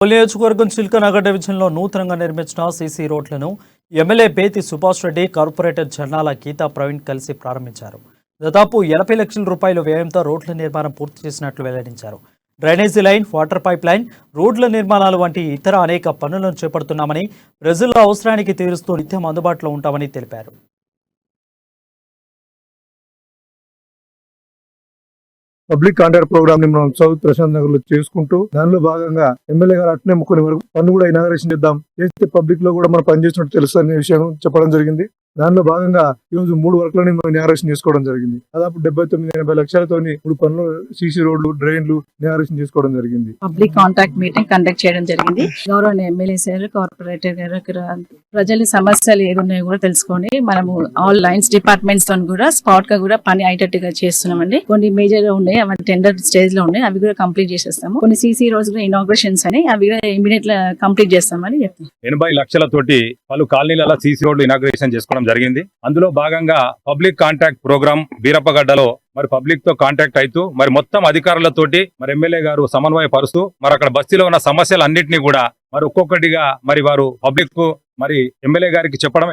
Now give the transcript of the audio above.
నియోజకవర్గం చిల్కనగర్ డివిజన్లో నూతనంగా నిర్మించిన సీసీ రోడ్లను ఎమ్మెల్యే బేతి సుభాష్ రెడ్డి, కార్పొరేటర్ జర్నాల గీతా ప్రవీణ్ కలిసి ప్రారంభించారు. దాదాపు 80 లక్షల రూపాయల వ్యయంతో రోడ్ల నిర్మాణం పూర్తి చేసినట్లు వెల్లడించారు. Drainage line, water pipe line, రోడ్ల నిర్మాణాలు వంటి ఇతర అనేక పనులను చేపడుతున్నామని, ప్రజల అవసరానికి తీరుస్తూ నిత్యం అందుబాటులో ఉంటామని తెలిపారు. పబ్లిక్ కాంట్రాక్ట్ ప్రోగ్రామ్ ని మనం సౌత్ ప్రశాంత్ నగర్ లో చేసుకుంటూ దానిలో భాగంగా ఎమ్మెల్యే గారు అట్నే కొన్ని వరకు పన్ను కూడా ఇనాగరేషన్ చేద్దాం, చేస్తే పబ్లిక్ లో కూడా మనం పనిచేసినట్టు తెలుసు అనే విషయం చెప్పడం జరిగింది. దానిలో భాగంగా ఈ రోజు 3 వర్క్లని మనం ఇనాగరేషన్ చేసుకోవడం జరిగింది. దాదాపు 79-80 లక్షలతో 3 పనులు, సీసీ రోడ్లు, డ్రైన్లు ఇనాగరేషన్ చేసుకోవడం జరిగింది. పబ్లిక్ కాంటాక్ట్ మీటింగ్ కండక్ట్ చేయడం జరిగింది. గౌరవ ఎమ్మెల్యే సార్, కార్పొరేటర్ గారు ప్రజల సమస్యలు ఏదున్నాయో కూడా తెలుసుకొని మనము ఆల్ లైన్స్ డిపార్ట్మెంట్స్ తో కూడా స్పాట్ గా కూడా పని అయ్యేటట్టుగా చేస్తున్నామండి. కొన్ని మేజర్ గా ఉన్నాయి, అవి టెండర్ స్టేజ్ లో ఉన్నాయి, అవి కూడా కంప్లీట్ చేసేస్తాము. కొన్ని సీసీ రోడ్స్ ఇనాగ్రేషన్స్ అని అవి కూడా ఇమీడియట్ గా కంప్లీట్ చేస్తామని చెప్తాం. 80 లక్షలతోటి పలు కాలనీల సీసీ రోడ్లు ఇనాగ్రేషన్ చేసుకోవడం జరిగింది. అందులో భాగంగా పబ్లిక్ కాంటాక్ట్ ప్రోగ్రామ్ బీరప్పగడ్డలో మరి పబ్లిక్ తో కాంటాక్ట్ అవుతూ మరి మొత్తం అధికారులతోటి మరి ఎమ్మెల్యే గారు సమన్వయ పరుస్తూ మరి అక్కడ బస్తీలో ఉన్న సమస్యలన్నింటినీ కూడా మరి ఒక్కొక్కటిగా మరి వారు పబ్లిక్ కు మరి ఎమ్మెల్యే గారికి చెప్పడం